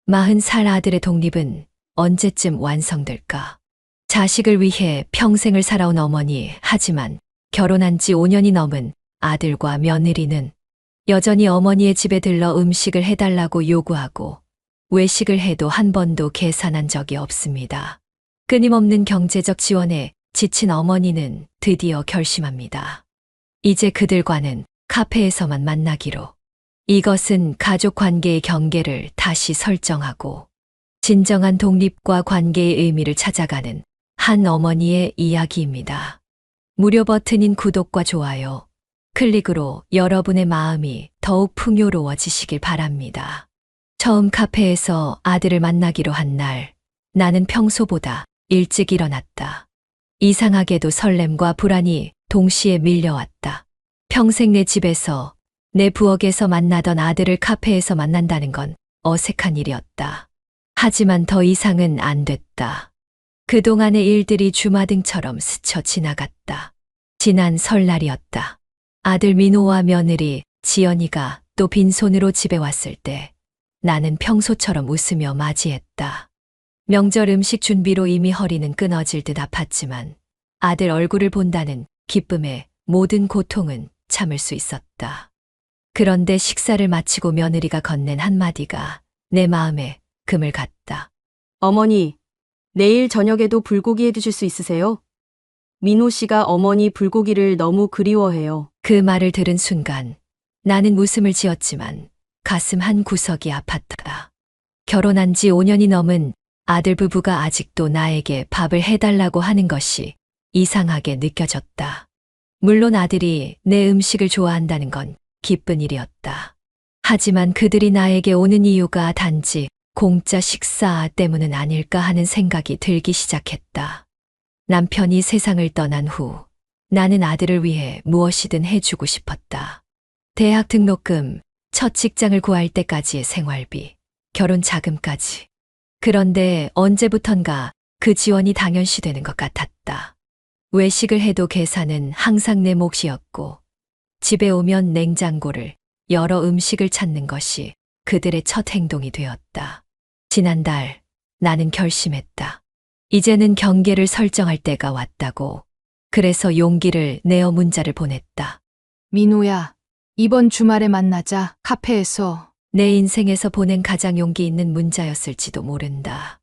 40살 아들의 독립은 언제쯤 완성될까? 자식을 위해 평생을 살아온 어머니, 하지만 결혼한 지 5년이 넘은 아들과 며느리는 여전히 어머니의 집에 들러 음식을 해달라고 요구하고 외식을 해도 한 번도 계산한 적이 없습니다. 끊임없는 경제적 지원에 지친 어머니는 드디어 결심합니다. 이제 그들과는 카페에서만 만나기로. 이것은 가족 관계의 경계를 다시 설정하고 진정한 독립과 관계의 의미를 찾아가는 한 어머니의 이야기입니다. 무료 버튼인 구독과 좋아요, 클릭으로 여러분의 마음이 더욱 풍요로워지시길 바랍니다. 처음 카페에서 아들을 만나기로 한 날, 나는 평소보다 일찍 일어났다. 이상하게도 설렘과 불안이 동시에 밀려왔다. 평생 내 집에서, 내 부엌에서 만나던 아들을 카페에서 만난다는 건 어색한 일이었다. 하지만 더 이상은 안 됐다. 그동안의 일들이 주마등처럼 스쳐 지나갔다. 지난 설날이었다. 아들 민호와 며느리 지연이가 또 빈손으로 집에 왔을 때 나는 평소처럼 웃으며 맞이했다. 명절 음식 준비로 이미 허리는 끊어질 듯 아팠지만 아들 얼굴을 본다는 기쁨에 모든 고통은 참을 수 있었다. 그런데 식사를 마치고 며느리가 건넨 한마디가 내 마음에 금을 갔다. 어머니, 내일 저녁에도 불고기 해주실 수 있으세요? 민호 씨가 어머니 불고기를 너무 그리워해요. 그 말을 들은 순간 나는 웃음을 지었지만 가슴 한 구석이 아팠다. 결혼한 지 5년이 넘은 아들 부부가 아직도 나에게 밥을 해달라고 하는 것이 이상하게 느껴졌다. 물론 아들이 내 음식을 좋아한다는 건 기쁜 일이었다. 하지만 그들이 나에게 오는 이유가 단지 공짜 식사 때문은 아닐까 하는 생각이 들기 시작했다. 남편이 세상을 떠난 후 나는 아들을 위해 무엇이든 해주고 싶었다. 대학 등록금, 첫 직장을 구할 때까지의 생활비, 결혼 자금까지. 그런데 언제부턴가 그 지원이 당연시되는 것 같았다. 외식을 해도 계산은 항상 내 몫이었고 집에 오면 냉장고를 열어 음식을 찾는 것이 그들의 첫 행동이 되었다. 지난달 나는 결심했다. 이제는 경계를 설정할 때가 왔다고. 그래서 용기를 내어 문자를 보냈다. 민호야, 이번 주말에 만나자, 카페에서. 내 인생에서 보낸 가장 용기 있는 문자였을지도 모른다.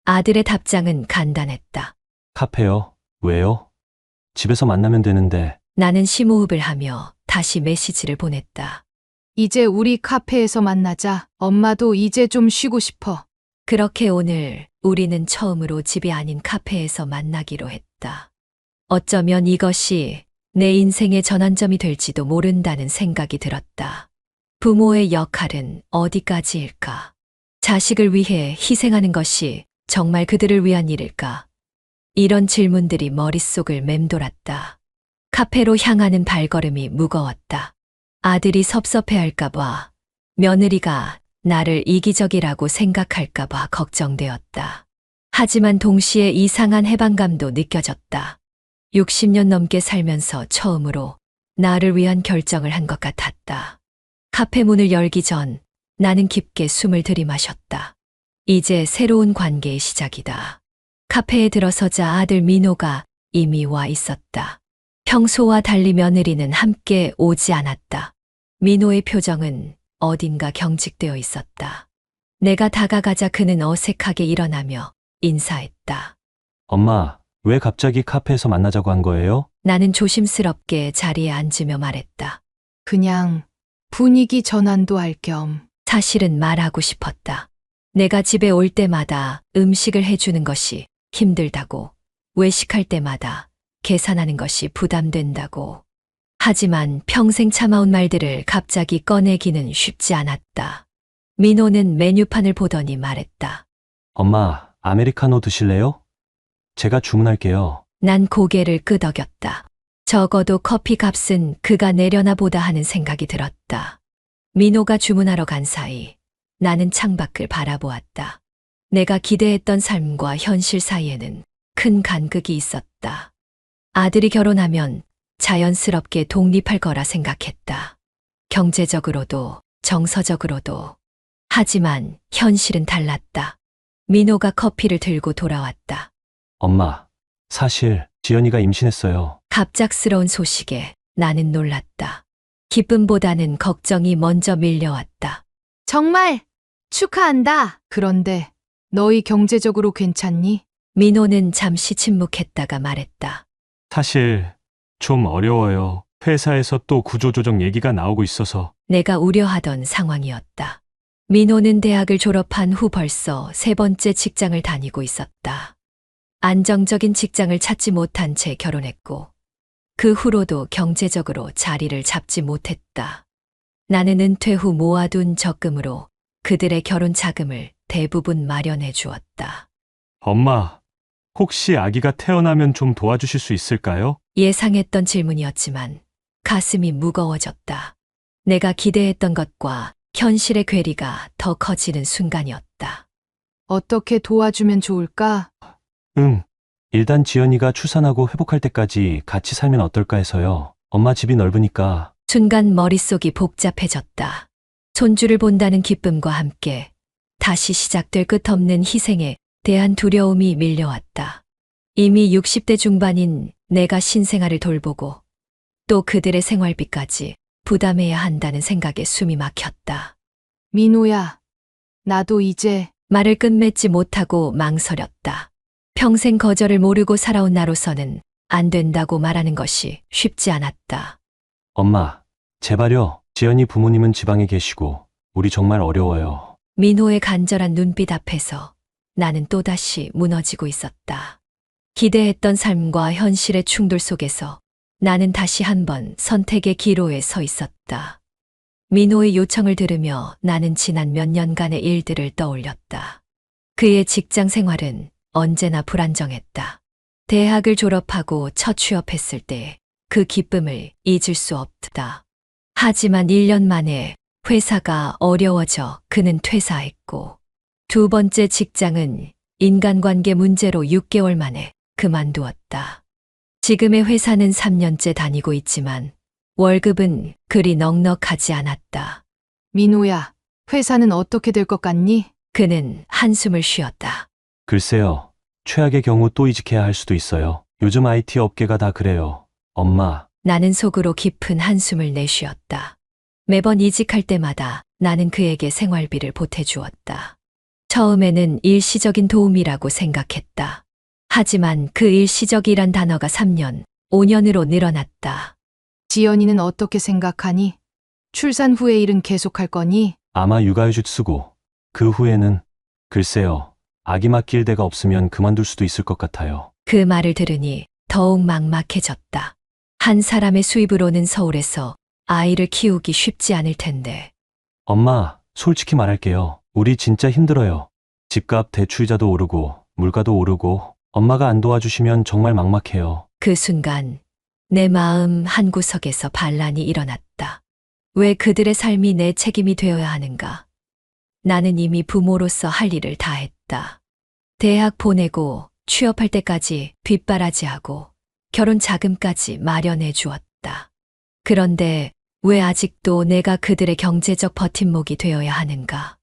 아들의 답장은 간단했다. 카페요? 왜요? 집에서 만나면 되는데. 나는 심호흡을 하며 다시 메시지를 보냈다. 이제 우리 카페에서 만나자. 엄마도 이제 좀 쉬고 싶어. 그렇게 오늘 우리는 처음으로 집이 아닌 카페에서 만나기로 했다. 어쩌면 이것이 내 인생의 전환점이 될지도 모른다는 생각이 들었다. 부모의 역할은 어디까지일까? 자식을 위해 희생하는 것이 정말 그들을 위한 일일까? 이런 질문들이 머릿속을 맴돌았다. 카페로 향하는 발걸음이 무거웠다. 아들이 섭섭해할까봐, 며느리가 나를 이기적이라고 생각할까봐 걱정되었다. 하지만 동시에 이상한 해방감도 느껴졌다. 60년 넘게 살면서 처음으로 나를 위한 결정을 한 것 같았다. 카페 문을 열기 전 나는 깊게 숨을 들이마셨다. 이제 새로운 관계의 시작이다. 카페에 들어서자 아들 민호가 이미 와 있었다. 평소와 달리 며느리는 함께 오지 않았다. 민호의 표정은 어딘가 경직되어 있었다. 내가 다가가자 그는 어색하게 일어나며 인사했다. 엄마, 왜 갑자기 카페에서 만나자고 한 거예요? 나는 조심스럽게 자리에 앉으며 말했다. 그냥 분위기 전환도 할 겸. 사실은 말하고 싶었다. 내가 집에 올 때마다 음식을 해주는 것이 힘들다고, 외식할 때마다 계산하는 것이 부담된다고. 하지만 평생 참아온 말들을 갑자기 꺼내기는 쉽지 않았다. 민호는 메뉴판을 보더니 말했다. 엄마, 아메리카노 드실래요? 제가 주문할게요. 난 고개를 끄덕였다. 적어도 커피 값은 그가 내려나 보다 하는 생각이 들었다. 민호가 주문하러 간 사이 나는 창밖을 바라보았다. 내가 기대했던 삶과 현실 사이에는 큰 간극이 있었다. 아들이 결혼하면 자연스럽게 독립할 거라 생각했다. 경제적으로도 정서적으로도. 하지만 현실은 달랐다. 민호가 커피를 들고 돌아왔다. 엄마, 사실 지연이가 임신했어요. 갑작스러운 소식에 나는 놀랐다. 기쁨보다는 걱정이 먼저 밀려왔다. 정말 축하한다. 그런데 너희 경제적으로 괜찮니? 민호는 잠시 침묵했다가 말했다. 사실 좀 어려워요. 회사에서 또 구조조정 얘기가 나오고 있어서. 내가 우려하던 상황이었다. 민호는 대학을 졸업한 후 벌써 세 번째 직장을 다니고 있었다. 안정적인 직장을 찾지 못한 채 결혼했고, 그 후로도 경제적으로 자리를 잡지 못했다. 나는 은퇴 후 모아둔 적금으로 그들의 결혼 자금을 대부분 마련해 주었다. 엄마, 혹시 아기가 태어나면 좀 도와주실 수 있을까요? 예상했던 질문이었지만 가슴이 무거워졌다. 내가 기대했던 것과 현실의 괴리가 더 커지는 순간이었다. 어떻게 도와주면 좋을까? 일단 지연이가 출산하고 회복할 때까지 같이 살면 어떨까 해서요. 엄마 집이 넓으니까. 순간 머릿속이 복잡해졌다. 손주를 본다는 기쁨과 함께 다시 시작될 끝없는 희생에 대한 두려움이 밀려왔다. 이미 60대 중반인 내가 신생아를 돌보고 또 그들의 생활비까지 부담해야 한다는 생각에 숨이 막혔다. 민호야, 나도 이제 말을 끝맺지 못하고 망설였다. 평생 거절을 모르고 살아온 나로서는 안 된다고 말하는 것이 쉽지 않았다. 엄마, 제발요. 지연이 부모님은 지방에 계시고 우리 정말 어려워요. 민호의 간절한 눈빛 앞에서 나는 또다시 무너지고 있었다. 기대했던 삶과 현실의 충돌 속에서 나는 다시 한번 선택의 기로에 서 있었다. 민호의 요청을 들으며 나는 지난 몇 년간의 일들을 떠올렸다. 그의 직장 생활은 언제나 불안정했다. 대학을 졸업하고 첫 취업했을 때 그 기쁨을 잊을 수 없다. 하지만 1년 만에 회사가 어려워져 그는 퇴사했고, 두 번째 직장은 인간관계 문제로 6개월 만에 그만두었다. 지금의 회사는 3년째 다니고 있지만 월급은 그리 넉넉하지 않았다. 민호야, 회사는 어떻게 될 것 같니? 그는 한숨을 쉬었다. 글쎄요. 최악의 경우 또 이직해야 할 수도 있어요. 요즘 IT 업계가 다 그래요. 엄마, 나는 속으로 깊은 한숨을 내쉬었다. 매번 이직할 때마다 나는 그에게 생활비를 보태주었다. 처음에는 일시적인 도움이라고 생각했다. 하지만 그 일시적이란 단어가 3년, 5년으로 늘어났다. 지연이는 어떻게 생각하니? 출산 후의 일은 계속할 거니? 아마 육아휴직 쓰고 그 후에는 글쎄요. 아기 맡길 데가 없으면 그만둘 수도 있을 것 같아요. 그 말을 들으니 더욱 막막해졌다. 한 사람의 수입으로는 서울에서 아이를 키우기 쉽지 않을 텐데. 엄마, 솔직히 말할게요. 우리 진짜 힘들어요. 집값 대출이자도 오르고 물가도 오르고 엄마가 안 도와주시면 정말 막막해요. 그 순간 내 마음 한구석에서 반란이 일어났다. 왜 그들의 삶이 내 책임이 되어야 하는가? 나는 이미 부모로서 할 일을 다 했다. 대학 보내고 취업할 때까지 뒷바라지하고 결혼 자금까지 마련해 주었다. 그런데 왜 아직도 내가 그들의 경제적 버팀목이 되어야 하는가?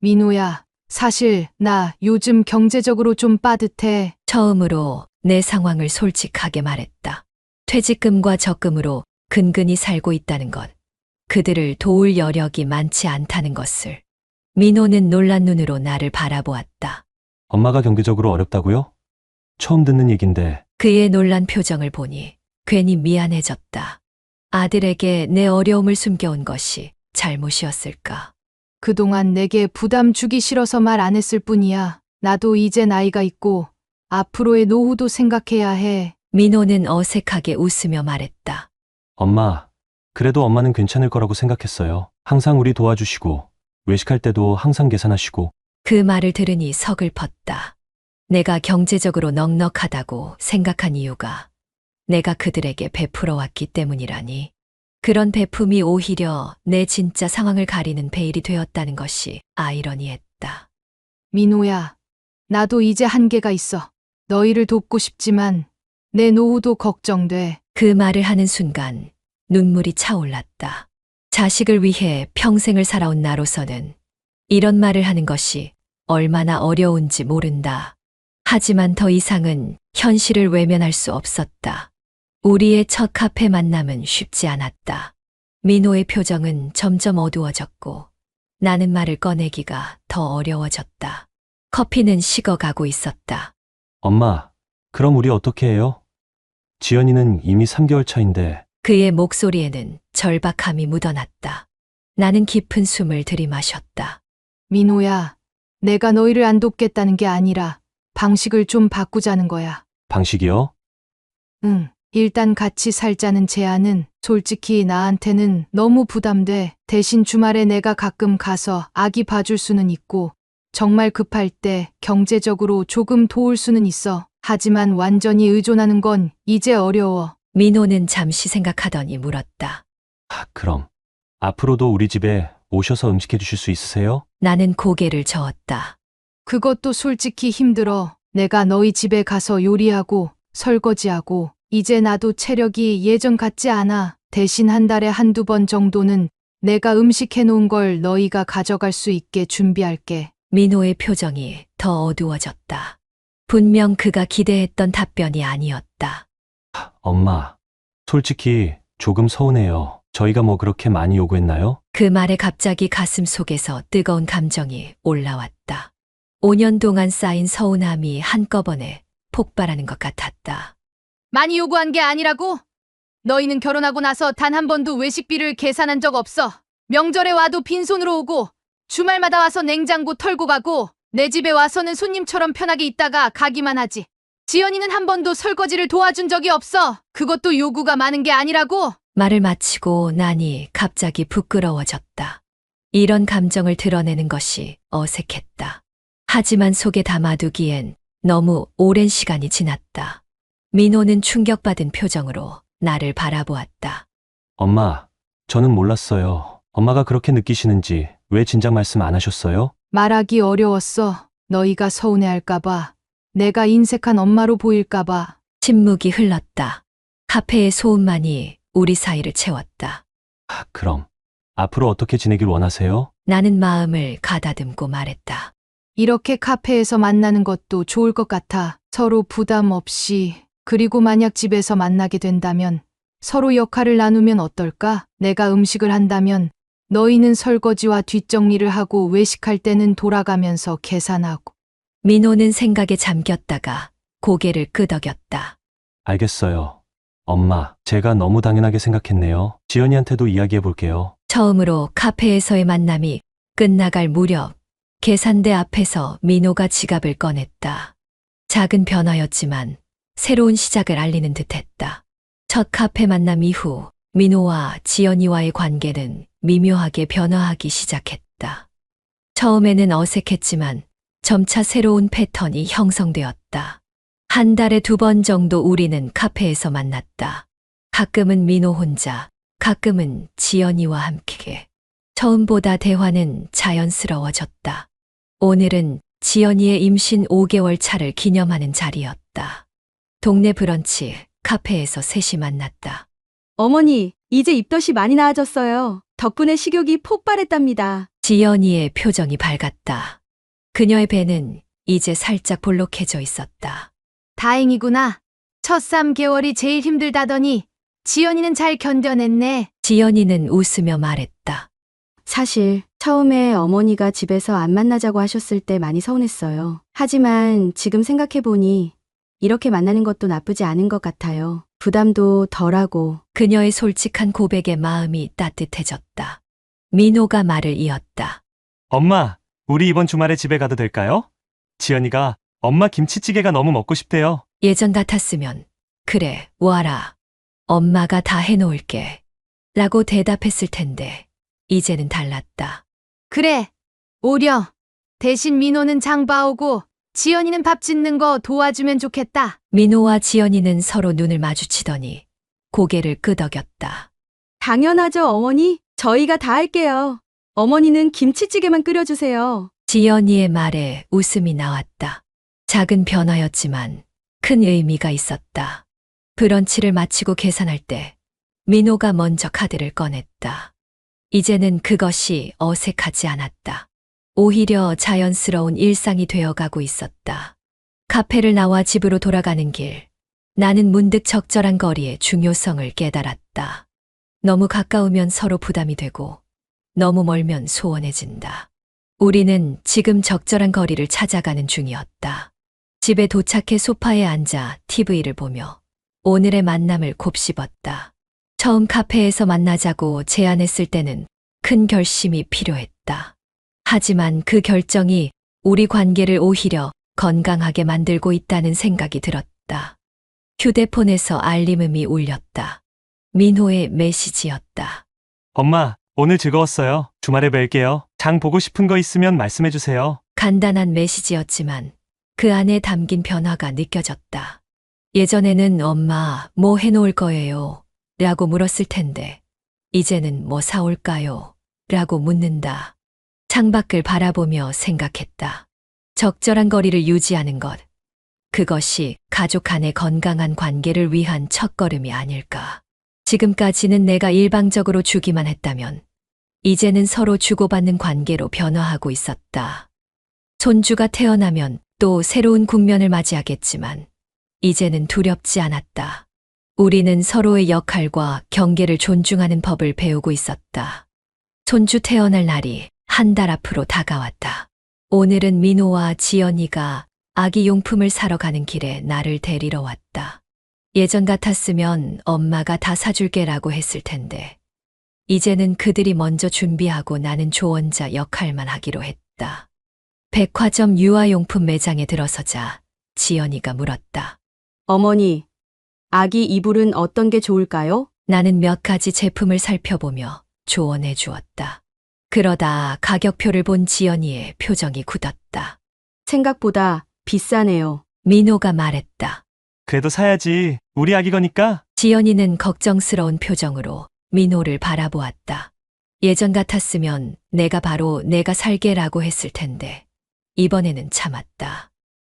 민호야, 사실 나 요즘 경제적으로 좀 빠듯해. 처음으로 내 상황을 솔직하게 말했다. 퇴직금과 적금으로 근근히 살고 있다는 것, 그들을 도울 여력이 많지 않다는 것을. 민호는 놀란 눈으로 나를 바라보았다. 엄마가 경제적으로 어렵다고요? 처음 듣는 얘긴데. 그의 놀란 표정을 보니 괜히 미안해졌다. 아들에게 내 어려움을 숨겨온 것이 잘못이었을까? 그동안 내게 부담 주기 싫어서 말 안 했을 뿐이야. 나도 이제 나이가 있고 앞으로의 노후도 생각해야 해. 민호는 어색하게 웃으며 말했다. 엄마, 그래도 엄마는 괜찮을 거라고 생각했어요. 항상 우리 도와주시고 외식할 때도 항상 계산하시고. 그 말을 들으니 서글펐다. 내가 경제적으로 넉넉하다고 생각한 이유가 내가 그들에게 베풀어 왔기 때문이라니. 그런 베품이 오히려 내 진짜 상황을 가리는 베일이 되었다는 것이 아이러니했다. 민호야, 나도 이제 한계가 있어. 너희를 돕고 싶지만 내 노후도 걱정돼. 그 말을 하는 순간 눈물이 차올랐다. 자식을 위해 평생을 살아온 나로서는 이런 말을 하는 것이 얼마나 어려운지 모른다. 하지만 더 이상은 현실을 외면할 수 없었다. 우리의 첫 카페 만남은 쉽지 않았다. 민호의 표정은 점점 어두워졌고 나는 말을 꺼내기가 더 어려워졌다. 커피는 식어가고 있었다. 엄마, 그럼 우리 어떻게 해요? 지연이는 이미 3개월 차인데. 그의 목소리에는 절박함이 묻어났다. 나는 깊은 숨을 들이마셨다. 민호야, 내가 너희를 안 돕겠다는 게 아니라 방식을 좀 바꾸자는 거야. 방식이요? 응. 일단 같이 살자는 제안은 솔직히 나한테는 너무 부담돼. 대신 주말에 내가 가끔 가서 아기 봐줄 수는 있고, 정말 급할 때 경제적으로 조금 도울 수는 있어. 하지만 완전히 의존하는 건 이제 어려워. 민호는 잠시 생각하더니 물었다. 그럼 앞으로도 우리 집에 오셔서 음식해 주실 수 있으세요? 나는 고개를 저었다. 그것도 솔직히 힘들어. 내가 너희 집에 가서 요리하고 설거지하고, 이제 나도 체력이 예전 같지 않아. 대신 한 달에 한두 번 정도는 내가 음식 해놓은 걸 너희가 가져갈 수 있게 준비할게. 민호의 표정이 더 어두워졌다. 분명 그가 기대했던 답변이 아니었다. 엄마, 솔직히 조금 서운해요. 저희가 뭐 그렇게 많이 요구했나요? 그 말에 갑자기 가슴 속에서 뜨거운 감정이 올라왔다. 5년 동안 쌓인 서운함이 한꺼번에 폭발하는 것 같았다. 많이 요구한 게 아니라고? 너희는 결혼하고 나서 단 한 번도 외식비를 계산한 적 없어. 명절에 와도 빈손으로 오고, 주말마다 와서 냉장고 털고 가고, 내 집에 와서는 손님처럼 편하게 있다가 가기만 하지. 지연이는 한 번도 설거지를 도와준 적이 없어. 그것도 요구가 많은 게 아니라고? 말을 마치고 나니 갑자기 부끄러워졌다. 이런 감정을 드러내는 것이 어색했다. 하지만 속에 담아두기엔 너무 오랜 시간이 지났다. 민호는 충격받은 표정으로 나를 바라보았다. 엄마, 저는 몰랐어요. 엄마가 그렇게 느끼시는지 왜 진작 말씀 안 하셨어요? 말하기 어려웠어. 너희가 서운해할까봐. 내가 인색한 엄마로 보일까봐. 침묵이 흘렀다. 카페의 소음만이 우리 사이를 채웠다. 그럼 앞으로 어떻게 지내길 원하세요? 나는 마음을 가다듬고 말했다. 이렇게 카페에서 만나는 것도 좋을 것 같아. 서로 부담 없이. 그리고 만약 집에서 만나게 된다면 서로 역할을 나누면 어떨까? 내가 음식을 한다면 너희는 설거지와 뒷정리를 하고 외식할 때는 돌아가면서 계산하고. 민호는 생각에 잠겼다가 고개를 끄덕였다. 알겠어요. 엄마, 제가 너무 당연하게 생각했네요. 지연이한테도 이야기해 볼게요. 처음으로 카페에서의 만남이 끝나갈 무렵 계산대 앞에서 민호가 지갑을 꺼냈다. 작은 변화였지만 새로운 시작을 알리는 듯했다. 첫 카페 만남 이후 민호와 지연이와의 관계는 미묘하게 변화하기 시작했다. 처음에는 어색했지만 점차 새로운 패턴이 형성되었다. 한 달에 2번 정도 우리는 카페에서 만났다. 가끔은 민호 혼자, 가끔은 지연이와 함께. 처음보다 대화는 자연스러워졌다. 오늘은 지연이의 임신 5개월 차를 기념하는 자리였다. 동네 브런치 카페에서 셋이 만났다. 어머니, 이제 입덧이 많이 나아졌어요. 덕분에 식욕이 폭발했답니다. 지연이의 표정이 밝았다. 그녀의 배는 이제 살짝 볼록해져 있었다. 다행이구나. 첫 3개월이 제일 힘들다더니 지연이는 잘 견뎌냈네. 지연이는 웃으며 말했다. 사실 처음에 어머니가 집에서 안 만나자고 하셨을 때 많이 서운했어요. 하지만 지금 생각해보니 이렇게 만나는 것도 나쁘지 않은 것 같아요. 부담도 덜하고. 그녀의 솔직한 고백에 마음이 따뜻해졌다. 민호가 말을 이었다. 엄마, 우리 이번 주말에 집에 가도 될까요? 지연이가 엄마 김치찌개가 너무 먹고 싶대요. 예전 같았으면 그래, 와라. 엄마가 다 해놓을게. 라고 대답했을 텐데 이제는 달랐다. 그래, 오려. 대신 민호는 장 봐오고 지연이는 밥 짓는 거 도와주면 좋겠다. 민호와 지연이는 서로 눈을 마주치더니 고개를 끄덕였다. 당연하죠, 어머니. 저희가 다 할게요. 어머니는 김치찌개만 끓여주세요. 지연이의 말에 웃음이 나왔다. 작은 변화였지만 큰 의미가 있었다. 브런치를 마치고 계산할 때 민호가 먼저 카드를 꺼냈다. 이제는 그것이 어색하지 않았다. 오히려 자연스러운 일상이 되어가고 있었다. 카페를 나와 집으로 돌아가는 길, 나는 문득 적절한 거리의 중요성을 깨달았다. 너무 가까우면 서로 부담이 되고, 너무 멀면 소원해진다. 우리는 지금 적절한 거리를 찾아가는 중이었다. 집에 도착해 소파에 앉아 TV를 보며 오늘의 만남을 곱씹었다. 처음 카페에서 만나자고 제안했을 때는 큰 결심이 필요했다. 하지만 그 결정이 우리 관계를 오히려 건강하게 만들고 있다는 생각이 들었다. 휴대폰에서 알림음이 울렸다. 민호의 메시지였다. 엄마, 오늘 즐거웠어요. 주말에 뵐게요. 장 보고 싶은 거 있으면 말씀해주세요. 간단한 메시지였지만 그 안에 담긴 변화가 느껴졌다. 예전에는 엄마 뭐 해놓을 거예요? 라고 물었을 텐데 이제는 뭐 사올까요? 라고 묻는다. 창밖을 바라보며 생각했다. 적절한 거리를 유지하는 것. 그것이 가족 간의 건강한 관계를 위한 첫걸음이 아닐까. 지금까지는 내가 일방적으로 주기만 했다면 이제는 서로 주고받는 관계로 변화하고 있었다. 손주가 태어나면 또 새로운 국면을 맞이하겠지만 이제는 두렵지 않았다. 우리는 서로의 역할과 경계를 존중하는 법을 배우고 있었다. 손주 태어날 날이 한 달 앞으로 다가왔다. 오늘은 민호와 지연이가 아기 용품을 사러 가는 길에 나를 데리러 왔다. 예전 같았으면 엄마가 다 사줄게라고 했을 텐데 이제는 그들이 먼저 준비하고 나는 조언자 역할만 하기로 했다. 백화점 유아용품 매장에 들어서자 지연이가 물었다. 어머니, 아기 이불은 어떤 게 좋을까요? 나는 몇 가지 제품을 살펴보며 조언해 주었다. 그러다 가격표를 본 지연이의 표정이 굳었다. 생각보다 비싸네요. 민호가 말했다. 그래도 사야지. 우리 아기 거니까. 지연이는 걱정스러운 표정으로 민호를 바라보았다. 예전 같았으면 내가 바로 내가 살게라고 했을 텐데 이번에는 참았다.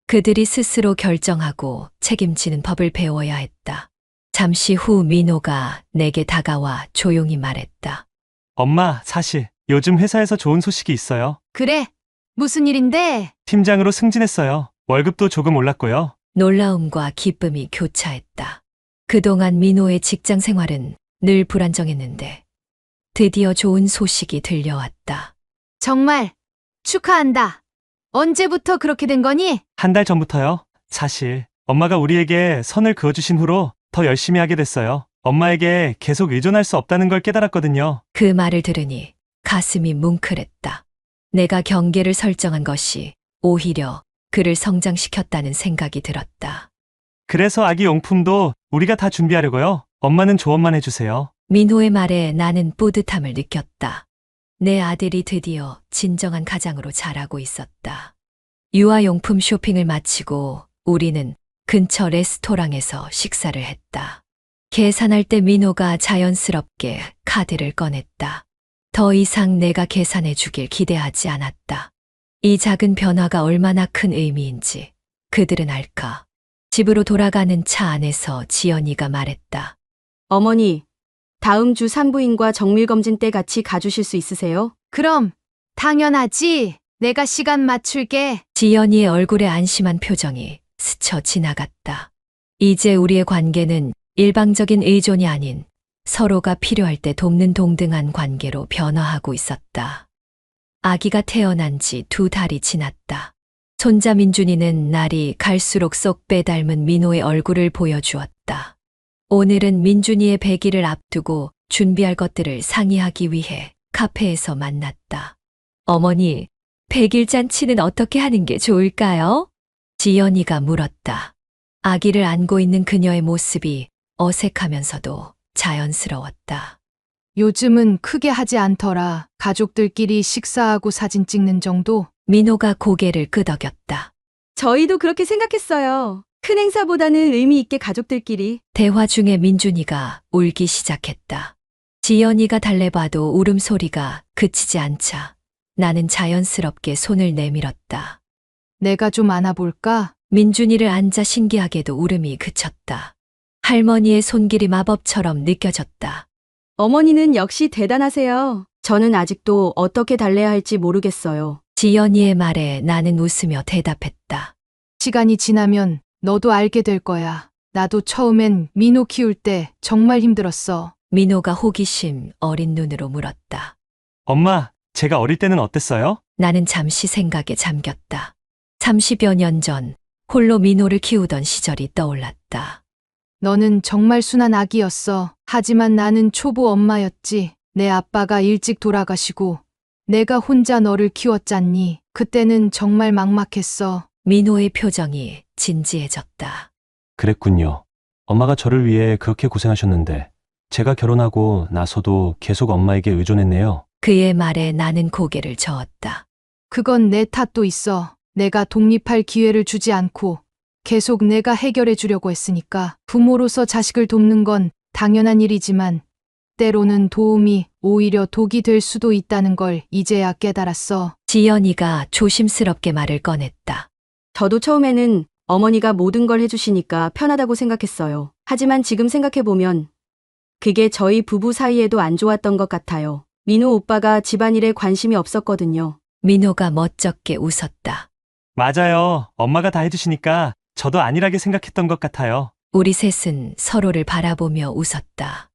그들이 스스로 결정하고 책임지는 법을 배워야 했다. 잠시 후 민호가 내게 다가와 조용히 말했다. 엄마, 사실 요즘 회사에서 좋은 소식이 있어요. 그래, 무슨 일인데? 팀장으로 승진했어요. 월급도 조금 올랐고요. 놀라움과 기쁨이 교차했다. 그동안 민호의 직장 생활은 늘 불안정했는데 드디어 좋은 소식이 들려왔다. 정말 축하한다. 언제부터 그렇게 된 거니? 한 달 전부터요. 사실 엄마가 우리에게 선을 그어주신 후로 더 열심히 하게 됐어요. 엄마에게 계속 의존할 수 없다는 걸 깨달았거든요. 그 말을 들으니 가슴이 뭉클했다. 내가 경계를 설정한 것이 오히려 그를 성장시켰다는 생각이 들었다. 그래서 아기 용품도 우리가 다 준비하려고요. 엄마는 조언만 해주세요. 민호의 말에 나는 뿌듯함을 느꼈다. 내 아들이 드디어 진정한 가장으로 자라고 있었다. 유아용품 쇼핑을 마치고 우리는 근처 레스토랑에서 식사를 했다. 계산할 때 민호가 자연스럽게 카드를 꺼냈다. 더 이상 내가 계산해 주길 기대하지 않았다. 이 작은 변화가 얼마나 큰 의미인지 그들은 알까. 집으로 돌아가는 차 안에서 지연이가 말했다. 어머니, 다음 주 산부인과 정밀검진 때 같이 가주실 수 있으세요? 그럼 당연하지. 내가 시간 맞출게. 지연이의 얼굴에 안심한 표정이 스쳐 지나갔다. 이제 우리의 관계는 일방적인 의존이 아닌 서로가 필요할 때 돕는 동등한 관계로 변화하고 있었다. 아기가 태어난 지 2달이 지났다. 손자 민준이는 날이 갈수록 쏙 빼닮은 민호의 얼굴을 보여주었다. 오늘은 민준이의 100일을 앞두고 준비할 것들을 상의하기 위해 카페에서 만났다. 어머니, 100일 잔치는 어떻게 하는 게 좋을까요? 지연이가 물었다. 아기를 안고 있는 그녀의 모습이 어색하면서도 자연스러웠다. 요즘은 크게 하지 않더라. 가족들끼리 식사하고 사진 찍는 정도? 민호가 고개를 끄덕였다. 저희도 그렇게 생각했어요. 큰 행사보다는 의미 있게 가족들끼리. 대화 중에 민준이가 울기 시작했다. 지연이가 달래봐도 울음소리가 그치지 않자 나는 자연스럽게 손을 내밀었다. 내가 좀 안아볼까? 민준이를 앉아 신기하게도 울음이 그쳤다. 할머니의 손길이 마법처럼 느껴졌다. 어머니는 역시 대단하세요. 저는 아직도 어떻게 달래야 할지 모르겠어요. 지연이의 말에 나는 웃으며 대답했다. 시간이 지나면 너도 알게 될 거야. 나도 처음엔 민호 키울 때 정말 힘들었어. 민호가 호기심 어린 눈으로 물었다. 엄마, 제가 어릴 때는 어땠어요? 나는 잠시 생각에 잠겼다. 30여 년 전 홀로 민호를 키우던 시절이 떠올랐다. 너는 정말 순한 아기였어. 하지만 나는 초보 엄마였지. 내 아빠가 일찍 돌아가시고 내가 혼자 너를 키웠잖니. 그때는 정말 막막했어. 민호의 표정이 진지해졌다. 그랬군요. 엄마가 저를 위해 그렇게 고생하셨는데 제가 결혼하고 나서도 계속 엄마에게 의존했네요. 그의 말에 나는 고개를 저었다. 그건 내 탓도 있어. 내가 독립할 기회를 주지 않고 계속 내가 해결해 주려고 했으니까. 부모로서 자식을 돕는 건 당연한 일이지만 때로는 도움이 오히려 독이 될 수도 있다는 걸 이제야 깨달았어. 지연이가 조심스럽게 말을 꺼냈다. 저도 처음에는 어머니가 모든 걸 해주시니까 편하다고 생각했어요. 하지만 지금 생각해보면 그게 저희 부부 사이에도 안 좋았던 것 같아요. 민호 오빠가 집안일에 관심이 없었거든요. 민호가 멋쩍게 웃었다. 맞아요. 엄마가 다 해주시니까 저도 안일하게 생각했던 것 같아요. 우리 셋은 서로를 바라보며 웃었다.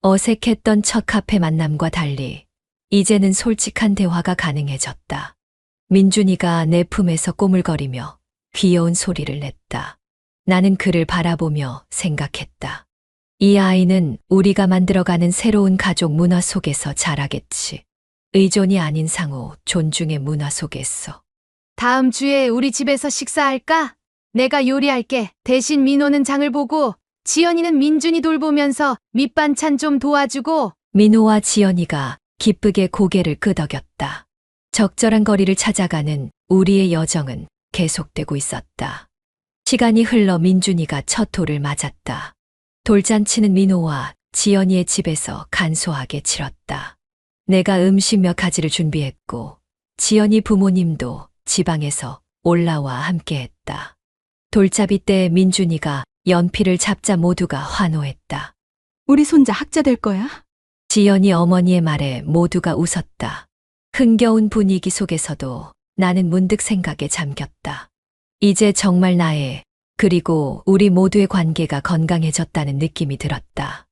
어색했던 첫 카페 만남과 달리 이제는 솔직한 대화가 가능해졌다. 민준이가 내 품에서 꼬물거리며 귀여운 소리를 냈다. 나는 그를 바라보며 생각했다. 이 아이는 우리가 만들어가는 새로운 가족 문화 속에서 자라겠지. 의존이 아닌 상호, 존중의 문화 속에서. 다음 주에 우리 집에서 식사할까? 내가 요리할게. 대신 민호는 장을 보고 지연이는 민준이 돌보면서 밑반찬 좀 도와주고. 민호와 지연이가 기쁘게 고개를 끄덕였다. 적절한 거리를 찾아가는 우리의 여정은 계속되고 있었다. 시간이 흘러 민준이가 첫 돌을 맞았다. 돌잔치는 민호와 지연이의 집에서 간소하게 치렀다. 내가 음식 몇 가지를 준비했고 지연이 부모님도 지방에서 올라와 함께했다. 돌잡이 때 민준이가 연필을 잡자 모두가 환호했다. 우리 손자 학자 될 거야? 지연이 어머니의 말에 모두가 웃었다. 흥겨운 분위기 속에서도 나는 문득 생각에 잠겼다. 이제 정말 나의, 그리고 우리 모두의 관계가 건강해졌다는 느낌이 들었다.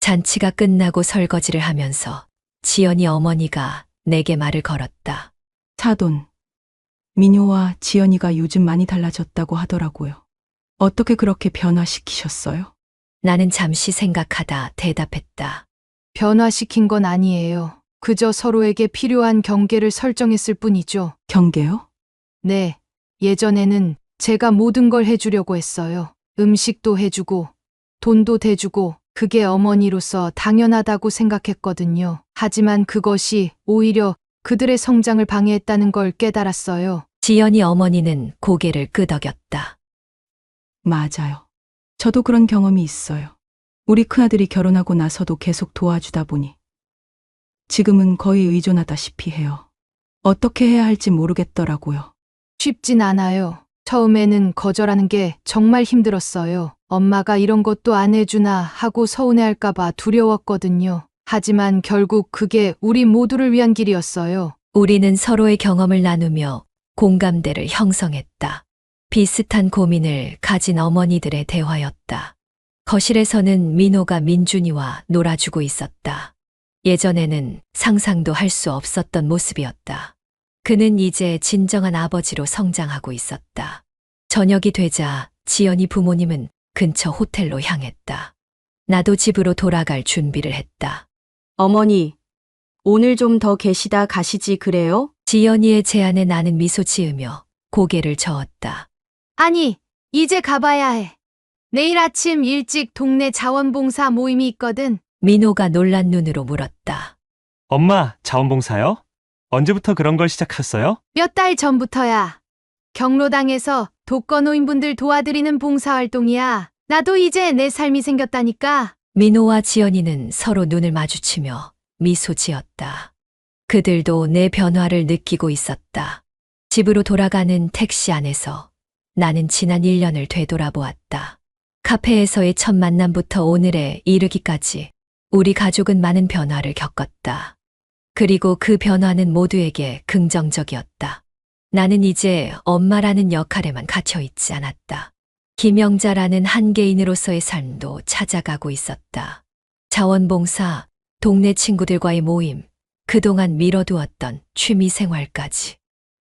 잔치가 끝나고 설거지를 하면서 지연이 어머니가 내게 말을 걸었다. 사돈, 민효와 지연이가 요즘 많이 달라졌다고 하더라고요. 어떻게 그렇게 변화시키셨어요? 나는 잠시 생각하다 대답했다. 변화시킨 건 아니에요. 그저 서로에게 필요한 경계를 설정했을 뿐이죠. 경계요? 네, 예전에는 제가 모든 걸 해주려고 했어요. 음식도 해주고, 돈도 대주고, 그게 어머니로서 당연하다고 생각했거든요. 하지만 그것이 오히려 그들의 성장을 방해했다는 걸 깨달았어요. 지연이 어머니는 고개를 끄덕였다. 맞아요. 저도 그런 경험이 있어요. 우리 큰아들이 결혼하고 나서도 계속 도와주다 보니 지금은 거의 의존하다시피 해요. 어떻게 해야 할지 모르겠더라고요. 쉽진 않아요. 처음에는 거절하는 게 정말 힘들었어요. 엄마가 이런 것도 안 해주나 하고 서운해할까봐 두려웠거든요. 하지만 결국 그게 우리 모두를 위한 길이었어요. 우리는 서로의 경험을 나누며 공감대를 형성했다. 비슷한 고민을 가진 어머니들의 대화였다. 거실에서는 민호가 민준이와 놀아주고 있었다. 예전에는 상상도 할 수 없었던 모습이었다. 그는 이제 진정한 아버지로 성장하고 있었다. 저녁이 되자 지연이 부모님은 근처 호텔로 향했다. 나도 집으로 돌아갈 준비를 했다. 어머니, 오늘 좀 더 계시다 가시지 그래요? 지연이의 제안에 나는 미소 지으며 고개를 저었다. 아니, 이제 가봐야 해. 내일 아침 일찍 동네 자원봉사 모임이 있거든. 민호가 놀란 눈으로 물었다. 엄마, 자원봉사요? 언제부터 그런 걸 시작했어요? 몇 달 전부터야. 경로당에서 독거노인분들 도와드리는 봉사활동이야. 나도 이제 내 삶이 생겼다니까. 민호와 지연이는 서로 눈을 마주치며 미소 지었다. 그들도 내 변화를 느끼고 있었다. 집으로 돌아가는 택시 안에서 나는 지난 1년을 되돌아보았다. 카페에서의 첫 만남부터 오늘에 이르기까지 우리 가족은 많은 변화를 겪었다. 그리고 그 변화는 모두에게 긍정적이었다. 나는 이제 엄마라는 역할에만 갇혀있지 않았다. 김영자라는 한 개인으로서의 삶도 찾아가고 있었다. 자원봉사, 동네 친구들과의 모임, 그동안 미뤄두었던 취미생활까지.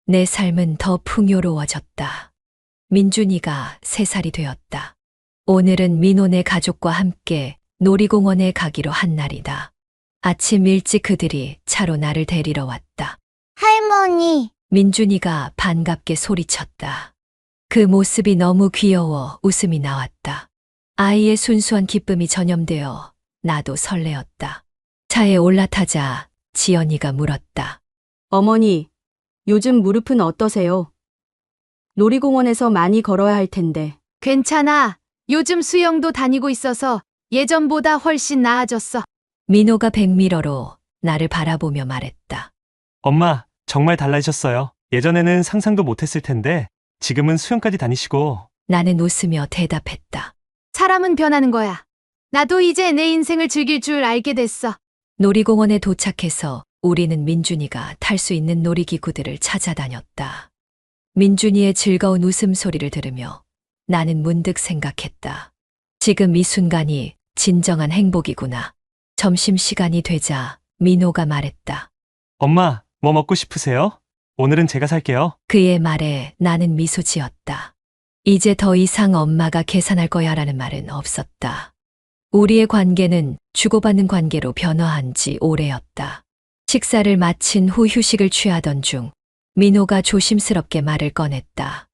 내 삶은 더 풍요로워졌다. 민준이가 3살이 되었다. 오늘은 민호네 가족과 함께 놀이공원에 가기로 한 날이다. 아침 일찍 그들이 차로 나를 데리러 왔다. 할머니, 민준이가 반갑게 소리쳤다. 그 모습이 너무 귀여워 웃음이 나왔다. 아이의 순수한 기쁨이 전염되어 나도 설레었다. 차에 올라타자 지연이가 물었다. 어머니, 요즘 무릎은 어떠세요? 놀이공원에서 많이 걸어야 할 텐데. 괜찮아. 요즘 수영도 다니고 있어서 예전보다 훨씬 나아졌어. 민호가 백미러로 나를 바라보며 말했다. 엄마, 정말 달라지셨어요. 예전에는 상상도 못했을 텐데 지금은 수영까지 다니시고. 나는 웃으며 대답했다. 사람은 변하는 거야. 나도 이제 내 인생을 즐길 줄 알게 됐어. 놀이공원에 도착해서 우리는 민준이가 탈 수 있는 놀이기구들을 찾아다녔다. 민준이의 즐거운 웃음소리를 들으며 나는 문득 생각했다. 지금 이 순간이 진정한 행복이구나. 점심시간이 되자 민호가 말했다. 엄마, 뭐 먹고 싶으세요? 오늘은 제가 살게요. 그의 말에 나는 미소 지었다. 이제 더 이상 엄마가 계산할 거야라는 말은 없었다. 우리의 관계는 주고받는 관계로 변화한 지 오래였다. 식사를 마친 후 휴식을 취하던 중 민호가 조심스럽게 말을 꺼냈다.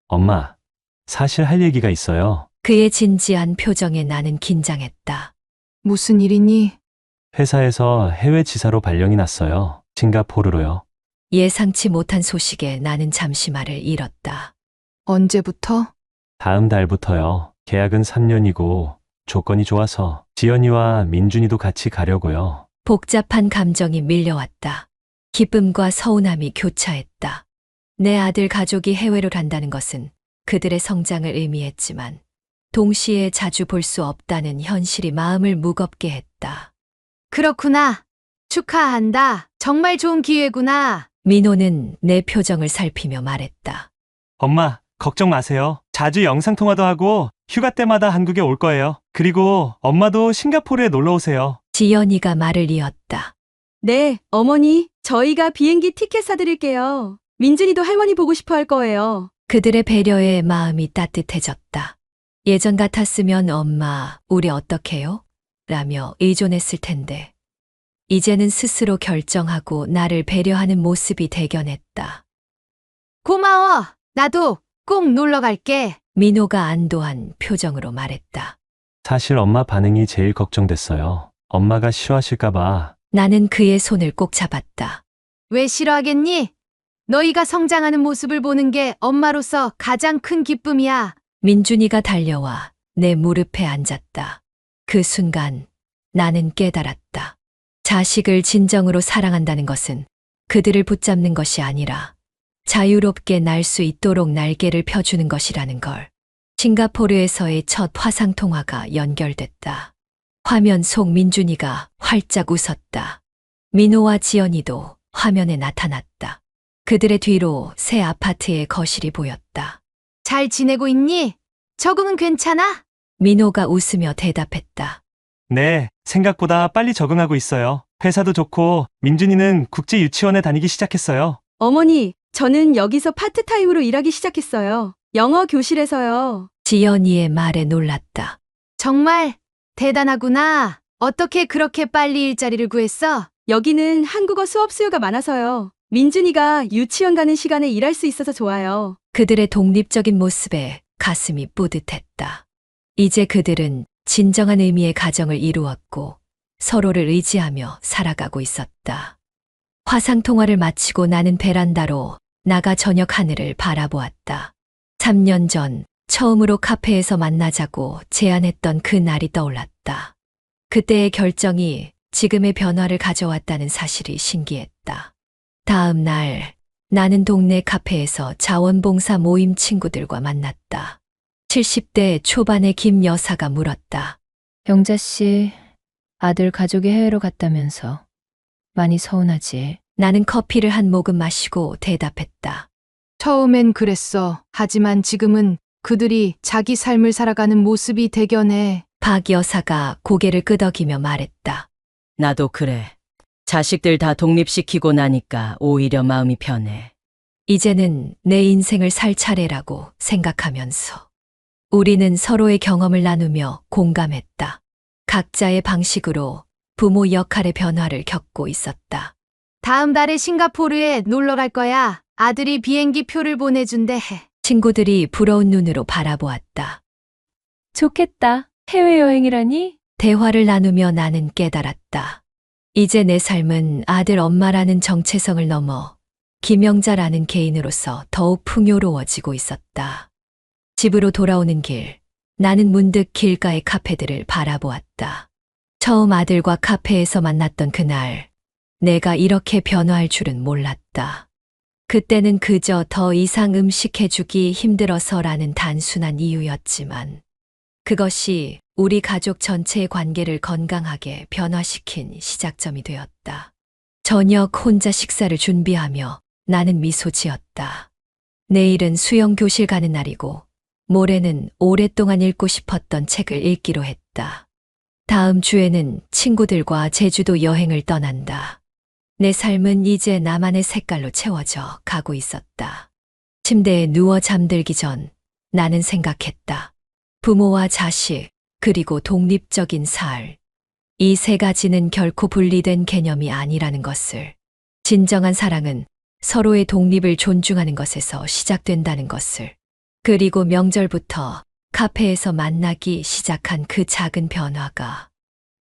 엄마, 사실 할 얘기가 있어요. 그의 진지한 표정에 나는 긴장했다. 무슨 일이니? 회사에서 해외 지사로 발령이 났어요. 싱가포르로요. 예상치 못한 소식에 나는 잠시 말을 잃었다. 언제부터? 다음 달부터요. 계약은 3년이고 조건이 좋아서 지연이와 민준이도 같이 가려고요. 복잡한 감정이 밀려왔다. 기쁨과 서운함이 교차했다. 내 아들 가족이 해외로 간다는 것은 그들의 성장을 의미했지만 동시에 자주 볼 수 없다는 현실이 마음을 무겁게 했다. 그렇구나. 축하한다. 정말 좋은 기회구나. 민호는 내 표정을 살피며 말했다. 엄마, 걱정 마세요. 자주 영상통화도 하고 휴가 때마다 한국에 올 거예요. 그리고 엄마도 싱가포르에 놀러 오세요. 지연이가 말을 이었다. 네, 어머니, 저희가 비행기 티켓 사드릴게요. 민준이도 할머니 보고 싶어 할 거예요. 그들의 배려에 마음이 따뜻해졌다. 예전 같았으면 엄마, 우리 어떡해요? 라며 의존했을 텐데. 이제는 스스로 결정하고 나를 배려하는 모습이 대견했다. 고마워. 나도 꼭 놀러 갈게. 민호가 안도한 표정으로 말했다. 사실 엄마 반응이 제일 걱정됐어요. 엄마가 싫어하실까봐. 나는 그의 손을 꼭 잡았다. 왜 싫어하겠니? 너희가 성장하는 모습을 보는 게 엄마로서 가장 큰 기쁨이야. 민준이가 달려와 내 무릎에 앉았다. 그 순간 나는 깨달았다. 자식을 진정으로 사랑한다는 것은 그들을 붙잡는 것이 아니라 자유롭게 날 수 있도록 날개를 펴주는 것이라는 걸. 싱가포르에서의 첫 화상통화가 연결됐다. 화면 속 민준이가 활짝 웃었다. 민호와 지연이도 화면에 나타났다. 그들의 뒤로 새 아파트의 거실이 보였다. 잘 지내고 있니? 적응은 괜찮아? 민호가 웃으며 대답했다. 네, 생각보다 빨리 적응하고 있어요. 회사도 좋고 민준이는 국제 유치원에 다니기 시작했어요. 어머니, 저는 여기서 파트타임으로 일하기 시작했어요. 영어 교실에서요. 지연이의 말에 놀랐다. 정말 대단하구나. 어떻게 그렇게 빨리 일자리를 구했어? 여기는 한국어 수업 수요가 많아서요. 민준이가 유치원 가는 시간에 일할 수 있어서 좋아요. 그들의 독립적인 모습에 가슴이 뿌듯했다. 이제 그들은 진정한 의미의 가정을 이루었고 서로를 의지하며 살아가고 있었다. 화상통화를 마치고 나는 베란다로 나가 저녁 하늘을 바라보았다. 3년 전 처음으로 카페에서 만나자고 제안했던 그 날이 떠올랐다. 그때의 결정이 지금의 변화를 가져왔다는 사실이 신기했다. 다음 날 나는 동네 카페에서 자원봉사 모임 친구들과 만났다. 70대 초반의 김 여사가 물었다. 영자 씨, 아들 가족이 해외로 갔다면서 많이 서운하지? 나는 커피를 한 모금 마시고 대답했다. 처음엔 그랬어. 하지만 지금은 그들이 자기 삶을 살아가는 모습이 대견해. 박 여사가 고개를 끄덕이며 말했다. 나도 그래. 자식들 다 독립시키고 나니까 오히려 마음이 편해. 이제는 내 인생을 살 차례라고 생각하면서 우리는 서로의 경험을 나누며 공감했다. 각자의 방식으로 부모 역할의 변화를 겪고 있었다. 다음 달에 싱가포르에 놀러 갈 거야. 아들이 비행기 표를 보내준대. 친구들이 부러운 눈으로 바라보았다. 좋겠다. 해외여행이라니? 대화를 나누며 나는 깨달았다. 이제 내 삶은 아들 엄마라는 정체성을 넘어 김영자라는 개인으로서 더욱 풍요로워지고 있었다. 집으로 돌아오는 길, 나는 문득 길가의 카페들을 바라보았다. 처음 아들과 카페에서 만났던 그날, 내가 이렇게 변화할 줄은 몰랐다. 그때는 그저 더 이상 음식 해주기 힘들어서라는 단순한 이유였지만, 그것이 우리 가족 전체의 관계를 건강하게 변화시킨 시작점이 되었다. 저녁 혼자 식사를 준비하며 나는 미소 지었다. 내일은 수영 교실 가는 날이고, 모레는 오랫동안 읽고 싶었던 책을 읽기로 했다. 다음 주에는 친구들과 제주도 여행을 떠난다. 내 삶은 이제 나만의 색깔로 채워져 가고 있었다. 침대에 누워 잠들기 전 나는 생각했다. 부모와 자식, 그리고 독립적인 살. 이 세 가지는 결코 분리된 개념이 아니라는 것을. 진정한 사랑은 서로의 독립을 존중하는 것에서 시작된다는 것을. 그리고 명절부터 카페에서 만나기 시작한 그 작은 변화가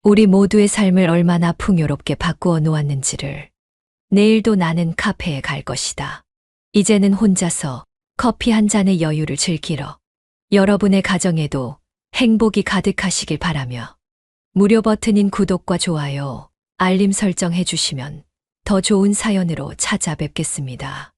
우리 모두의 삶을 얼마나 풍요롭게 바꾸어 놓았는지를. 내일도 나는 카페에 갈 것이다. 이제는 혼자서 커피 한 잔의 여유를 즐기러. 여러분의 가정에도 행복이 가득하시길 바라며 무료 버튼인 구독과 좋아요, 알림 설정 해주시면 더 좋은 사연으로 찾아뵙겠습니다.